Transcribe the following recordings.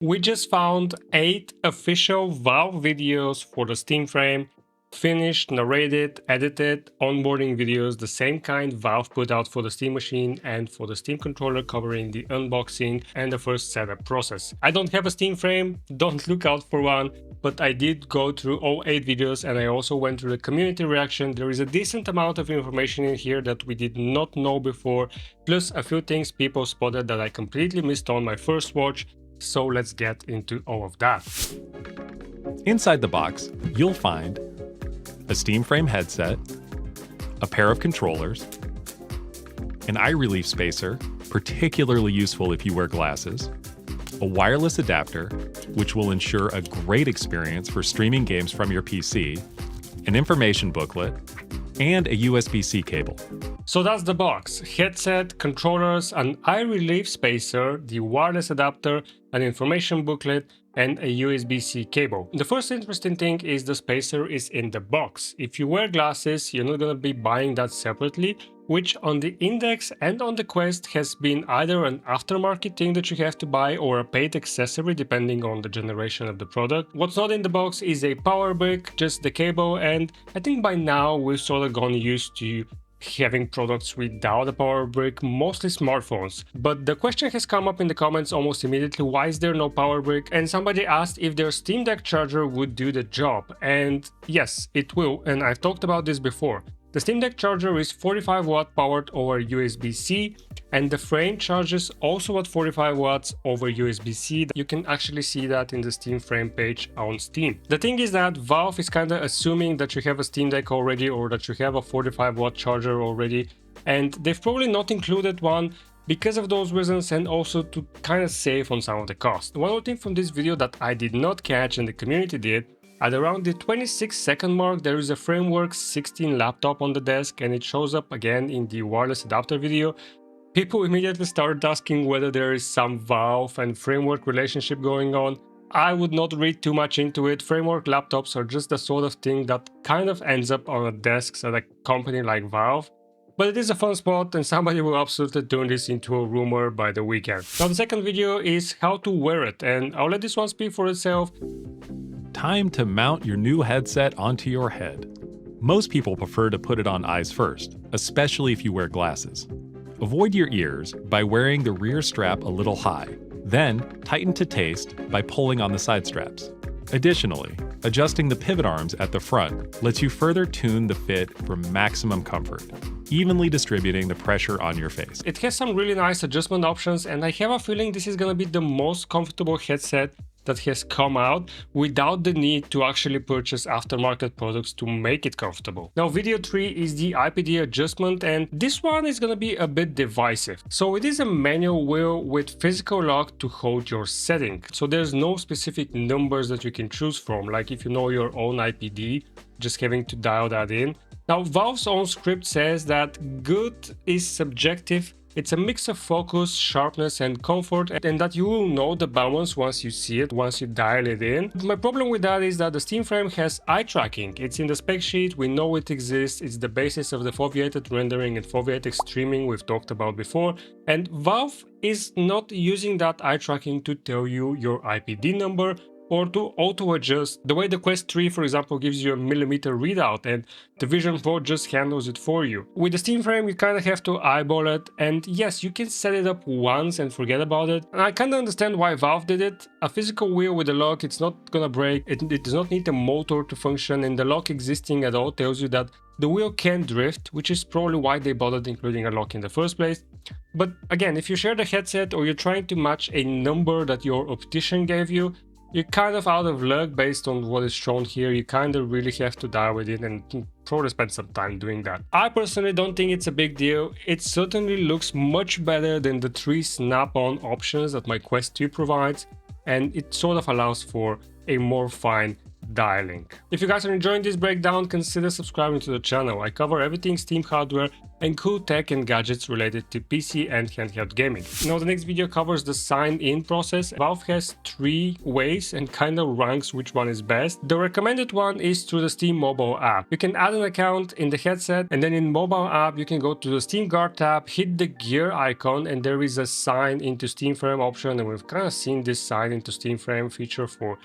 We just found 8 official Valve videos for the Steam frame, finished, narrated, edited, onboarding videos, the same kind Valve put out for the Steam machine and for the Steam controller, covering the unboxing and the first setup process. I don't have a Steam frame, don't look out for one, but I did go through all 8 videos and I also went through the community reaction. There is a decent amount of information in here that we did not know before, plus a few things people spotted that I completely missed on my first watch. So let's get into all of that. Inside the box, you'll find a Steam frame headset, a pair of controllers, an eye relief spacer, particularly useful if you wear glasses, a wireless adapter, which will ensure a great experience for streaming games from your PC, an information booklet, and a USB-C cable. So that's the box: headset, controllers, an eye relief spacer, the wireless adapter, an information booklet, and a USB-C cable. The first interesting thing is the spacer is in the box. If you wear glasses, you're not gonna be buying that separately, which on the Index and on the Quest has been either an aftermarket thing that you have to buy or a paid accessory depending on the generation of the product. What's not in the box is a power brick, just the cable, and I think by now we've sort of gone used to having products without a power brick, mostly smartphones. But the question has come up in the comments almost immediately: why is there no power brick? And somebody asked if their Steam Deck charger would do the job. And yes, it will, and I've talked about this before. The Steam Deck charger is 45 watt powered over USB-C, and the frame charges also at 45 watts over USB-C. You can actually see that in the Steam frame page on Steam. The thing is that Valve is kinda assuming that you have a Steam Deck already or that you have a 45 watt charger already, and they've probably not included one because of those reasons, and also to kinda save on some of the cost. One more thing from this video that I did not catch and the community did: at around the 26-second mark, there is a Frameworks 16 laptop on the desk, and it shows up again in the wireless adapter video. People immediately started asking whether there is some Valve and Framework relationship going on. I would not read too much into it. Framework laptops are just the sort of thing that kind of ends up on a desk at a company like Valve. But it is a fun spot, and somebody will absolutely turn this into a rumor by the weekend. Now the second video is how to wear it, and I'll let this one speak for itself. Time to mount your new headset onto your head. Most people prefer to put it on eyes first, especially if you wear glasses. Avoid your ears by wearing the rear strap a little high, then tighten to taste by pulling on the side straps. Additionally, adjusting the pivot arms at the front lets you further tune the fit for maximum comfort, evenly distributing the pressure on your face. It has some really nice adjustment options, and I have a feeling this is gonna be the most comfortable headset that has come out without the need to actually purchase aftermarket products to make it comfortable. Now video 3 is the IPD adjustment, and this one is gonna be a bit divisive. So it is a manual wheel with physical lock to hold your setting. So there's no specific numbers that you can choose from, like if you know your own IPD, just having to dial that in. Now Valve's own script says that good is subjective. It's a mix of focus, sharpness, and comfort, and that you will know the balance once you see it, once you dial it in. My problem with that is that the Steam frame has eye tracking. It's in the spec sheet, we know it exists, it's the basis of the foveated rendering and foveated streaming we've talked about before, and Valve is not using that eye tracking to tell you your IPD number or to auto-adjust, the way the Quest 3, for example, gives you a millimeter readout and the Vision Pro just handles it for you. With the Steam frame, you kind of have to eyeball it, and yes, you can set it up once and forget about it. And I kind of understand why Valve did it. A physical wheel with a lock, it's not gonna break, it does not need a motor to function, and the lock existing at all tells you that the wheel can drift, which is probably why they bothered including a lock in the first place. But again, if you share the headset or you're trying to match a number that your optician gave you, you're kind of out of luck based on what is shown here. You kind of really have to dial it in and probably spend some time doing that. I personally don't think it's a big deal. It certainly looks much better than the 3 snap-on options that my Quest 2 provides, and it sort of allows for a more fine dialing. If you guys are enjoying this breakdown, consider subscribing to the channel. I cover everything Steam hardware and cool tech and gadgets related to PC and handheld gaming. Now the next video covers the sign-in process. Valve has 3 ways and kind of ranks which one is best. The recommended one is through the Steam mobile app. You can add an account in the headset, and then in mobile app you can go to the Steam Guard tab, hit the gear icon, and there is a sign into Steam Frame option, and we've kind of seen this sign into Steam Frame feature for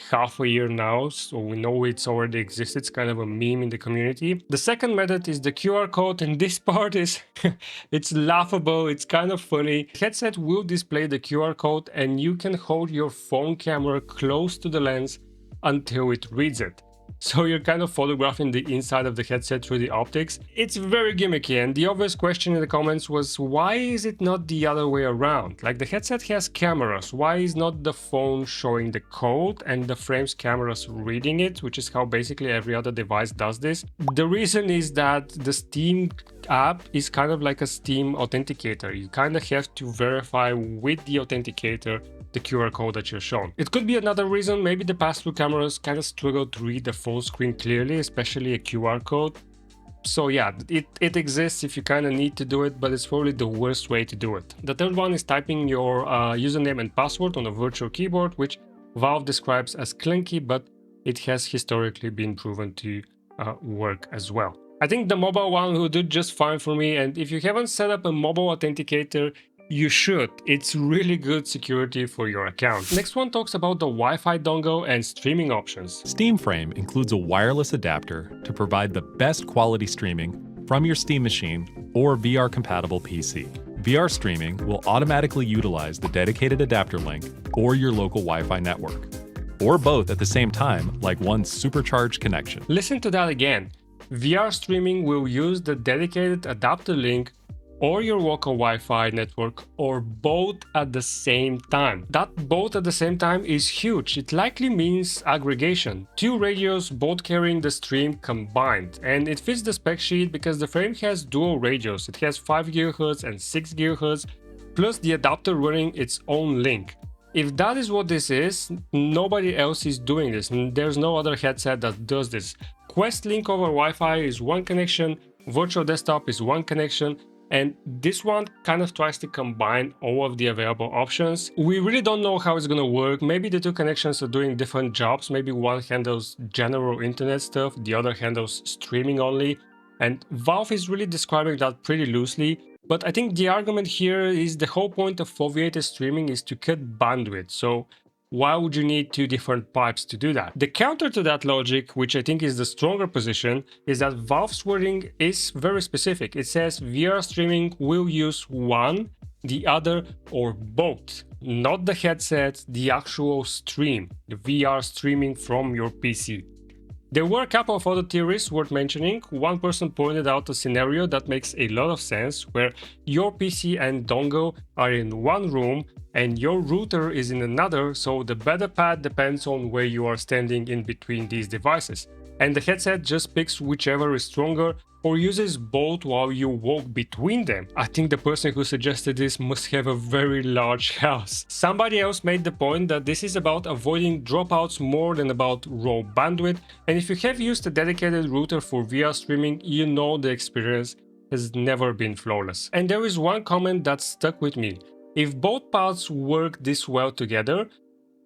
half a year now, so we know it's already exists. It's kind of a meme in the community. The second method is the QR code, and this part is it's laughable, it's kind of funny. The headset will display the QR code and you can hold your phone camera close to the lens until it reads it. So you're kind of photographing the inside of the headset through the optics. It's very gimmicky, and the obvious question in the comments was, why is it not the other way around? Like, the headset has cameras, why is not the phone showing the code and the frame's cameras reading it, which is how basically every other device does this? The reason is that the Steam app is kind of like a Steam authenticator. You kind of have to verify with the authenticator the QR code that you're shown. It could be another reason, maybe the pass-through cameras kind of struggle to read the phone screen clearly, especially a QR code. So yeah, it exists if you kind of need to do it, but it's probably the worst way to do it. The third one is typing your username and password on a virtual keyboard, which Valve describes as clunky, but it has historically been proven to work as well. I think the mobile one will do just fine for me, and if you haven't set up a mobile authenticator, you should. It's really good security for your account. Next one talks about the Wi-Fi dongle and streaming options. Steam Frame includes a wireless adapter to provide the best quality streaming from your Steam machine or VR-compatible PC. VR streaming will automatically utilize the dedicated adapter link or your local Wi-Fi network, or both at the same time, like one supercharged connection. Listen to that again. VR streaming will use the dedicated adapter link or your local Wi-Fi network, or both at the same time. That both at the same time is huge. It likely means aggregation. 2 radios both carrying the stream combined, and it fits the spec sheet because the frame has dual radios. It has 5 GHz and 6 GHz, plus the adapter running its own link. If that is what this is, nobody else is doing this. There's no other headset that does this. Quest Link over Wi-Fi is one connection, Virtual Desktop is one connection, and this one kind of tries to combine all of the available options. We really don't know how it's gonna work. Maybe the 2 connections are doing different jobs. Maybe one handles general internet stuff, the other handles streaming only. And Valve is really describing that pretty loosely. But I think the argument here is the whole point of foveated streaming is to cut bandwidth. So why would you need 2 different pipes to do that? The counter to that logic, which I think is the stronger position, is that Valve's wording is very specific. It says VR streaming will use one, the other, or both. Not the headset, the actual stream, the VR streaming from your PC. There were a couple of other theories worth mentioning. One person pointed out a scenario that makes a lot of sense, where your PC and dongle are in one room and your router is in another, so the better path depends on where you are standing in between these devices. And the headset just picks whichever is stronger or uses both while you walk between them. I think the person who suggested this must have a very large house. Somebody else made the point that this is about avoiding dropouts more than about raw bandwidth, and if you have used a dedicated router for VR streaming, you know the experience has never been flawless. And there is one comment that stuck with me. If both paths work this well together,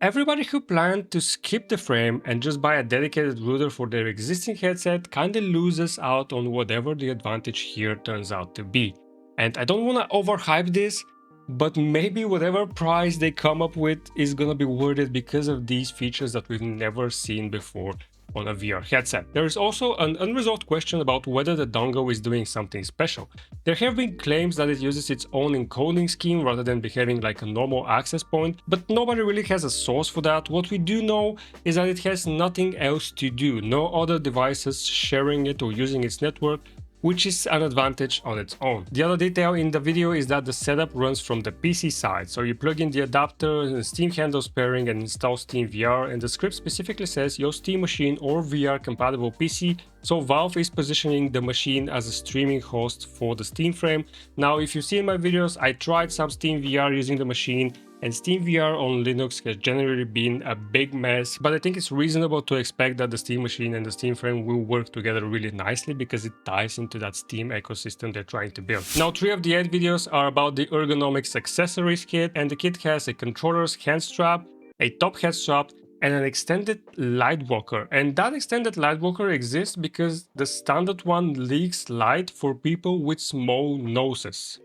everybody who planned to skip the frame and just buy a dedicated router for their existing headset kinda loses out on whatever the advantage here turns out to be. And I don't wanna overhype this, but maybe whatever price they come up with is gonna be worth it because of these features that we've never seen before on a VR headset. There is also an unresolved question about whether the dongle is doing something special. There have been claims that it uses its own encoding scheme rather than behaving like a normal access point, but nobody really has a source for that. What we do know is that it has nothing else to do, no other devices sharing it or using its network, which is an advantage on its own. The other detail in the video is that the setup runs from the PC side, so you plug in the adapter, and Steam handles pairing and installs Steam VR, and the script specifically says your Steam machine or VR compatible PC, so Valve is positioning the machine as a streaming host for the Steam frame. Now, if you see in my videos, I tried some Steam VR using the machine, and SteamVR on Linux has generally been a big mess, but I think it's reasonable to expect that the Steam machine and the Steam frame will work together really nicely because it ties into that Steam ecosystem they're trying to build. Now, 3 of the 8 videos are about the Ergonomic accessories kit, and the kit has a controller's hand strap, a top head strap, and an extended light blocker. And that extended light blocker exists because the standard one leaks light for people with small noses.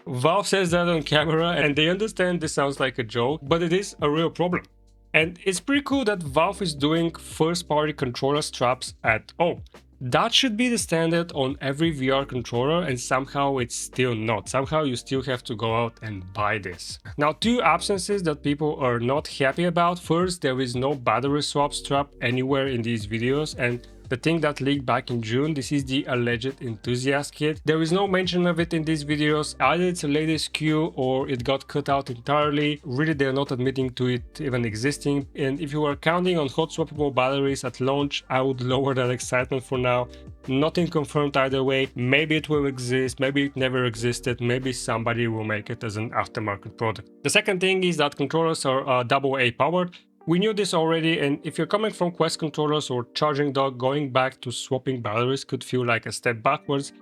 Valve says that on camera, and they understand this sounds like a joke, but it is a real problem. And it's pretty cool that Valve is doing first-party controller straps at all. That should be the standard on every VR controller, and somehow it's still not. Somehow you still have to go out and buy this. Now, 2 absences that people are not happy about. First, there is no battery swap strap anywhere in these videos, and the thing that leaked back in June, this is the alleged enthusiast kit. There is no mention of it in these videos. Either it's a latest SKU or it got cut out entirely. Really, they're not admitting to it even existing. And if you are counting on hot swappable batteries at launch, I would lower that excitement for now. Nothing confirmed either way. Maybe it will exist, maybe it never existed, maybe somebody will make it as an aftermarket product. The second thing is that controllers are AA powered. We knew this already, and if you're coming from Quest controllers or charging dock, going back to swapping batteries could feel like a step backwards.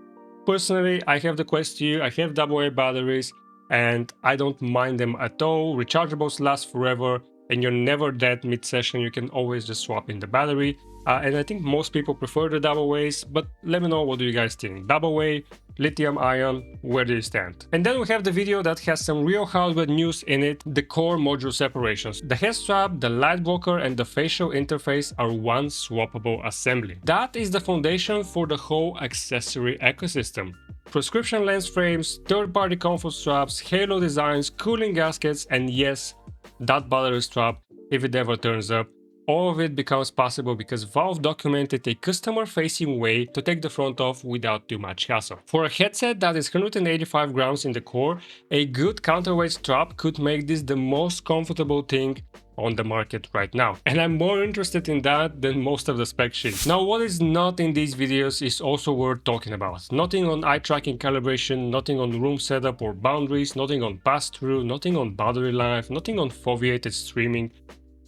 Personally, I have the Quest 2, I have AA batteries, and I don't mind them at all. Rechargeables last forever, and you're never dead mid-session, you can always just swap in the battery. And I think most people prefer the AA's, but let me know what do you guys think. AA, lithium ion, where do you stand? And then we have the video that has some real hardware news in it, the core module separations. The head strap, the light blocker, and the facial interface are one swappable assembly. That is the foundation for the whole accessory ecosystem. Prescription lens frames, third-party comfort straps, halo designs, cooling gaskets, and yes, that battery strap, if it ever turns up. All of it becomes possible because Valve documented a customer-facing way to take the front off without too much hassle. For a headset that is 185 grams in the core, a good counterweight strap could make this the most comfortable thing on the market right now. And I'm more interested in that than most of the spec sheets. Now, what is not in these videos is also worth talking about. Nothing on eye tracking calibration, nothing on room setup or boundaries, nothing on pass-through, nothing on battery life, nothing on foveated streaming.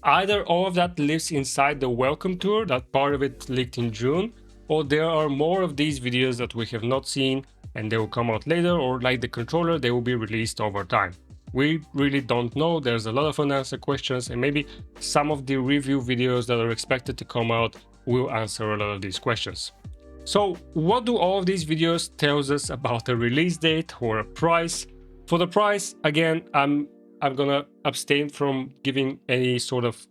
Either all of that lives inside the welcome tour, that part of it leaked in June, or there are more of these videos that we have not seen and they will come out later, or like the controller, they will be released over time. We really don't know, there's a lot of unanswered questions, and maybe some of the review videos that are expected to come out will answer a lot of these questions. So what do all of these videos tell us about a release date or a price? For the price, again, I'm gonna abstain from giving any sort of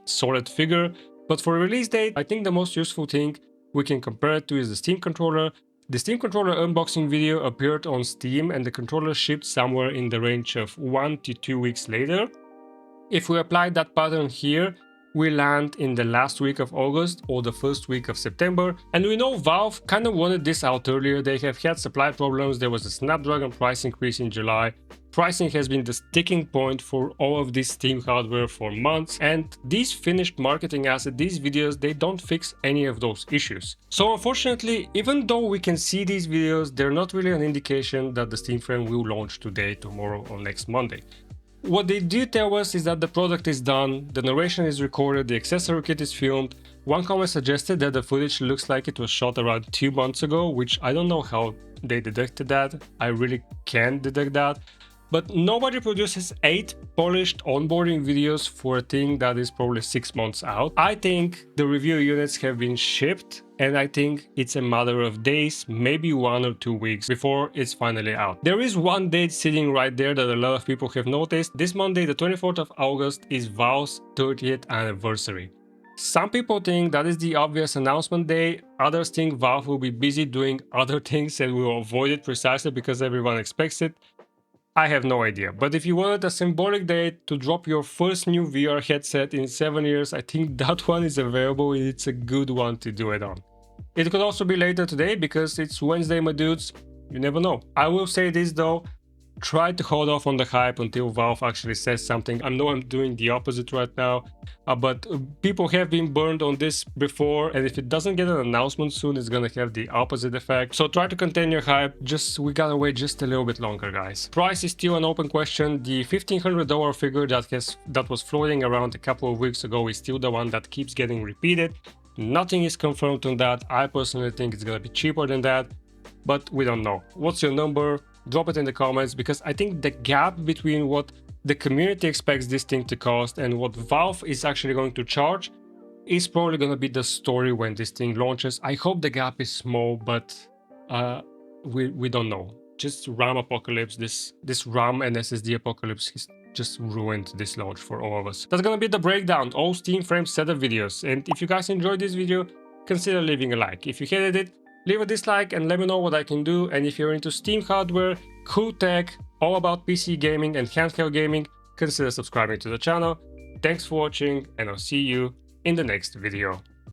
solid figure, but for a release date, I think the most useful thing we can compare it to is the Steam controller. The Steam controller unboxing video appeared on Steam and the controller shipped somewhere in the range of 1 to 2 weeks later. If we apply that pattern here, we land in the last week of August or the first week of September. And we know Valve kind of wanted this out earlier. They have had supply problems. There was a Snapdragon price increase in July. Pricing has been the sticking point for all of this Steam hardware for months, and these finished marketing assets, these videos, they don't fix any of those issues. So unfortunately, even though we can see these videos, they're not really an indication that the Steam frame will launch today, tomorrow, or next Monday. What they do tell us is that the product is done, the narration is recorded, the accessory kit is filmed. One comment suggested that the footage looks like it was shot around 2 months ago, which I don't know how they deducted that. I really can't detect that. But nobody produces 8 polished onboarding videos for a thing that is probably 6 months out. I think the review units have been shipped, and I think it's a matter of days, maybe 1 or 2 weeks before it's finally out. There is one date sitting right there that a lot of people have noticed. This Monday, the 24th of August, is Valve's 30th anniversary. Some people think that is the obvious announcement day, others think Valve will be busy doing other things and will avoid it precisely because everyone expects it. I have no idea, but if you wanted a symbolic date to drop your first new VR headset in 7 years, I think that one is available and it's a good one to do it on. It could also be later today because it's Wednesday, my dudes. You never know. I will say this though, try to hold off on the hype until Valve actually says something. I know I'm doing the opposite right now, but people have been burned on this before, and if it doesn't get an announcement soon, it's gonna have the opposite effect. So try to contain your hype. We gotta wait just a little bit longer, guys. Price is still an open question. The $1,500 figure that was floating around a couple of weeks ago is still the one that keeps getting repeated. Nothing is confirmed on that. I personally think it's gonna be cheaper than that, but we don't know. What's your number? Drop it in the comments, because I think the gap between what the community expects this thing to cost and what Valve is actually going to charge is probably going to be the story when this thing launches. I hope the gap is small, but we don't know. Just RAM apocalypse, this RAM and SSD apocalypse has just ruined this launch for all of us. That's gonna be the breakdown, all Steam Frame setup videos. And if you guys enjoyed this video, consider leaving a like. If you hated it, leave a dislike and let me know what I can do. And if you're into Steam hardware, cool tech, all about PC gaming and handheld gaming, consider subscribing to the channel. Thanks for watching, and I'll see you in the next video.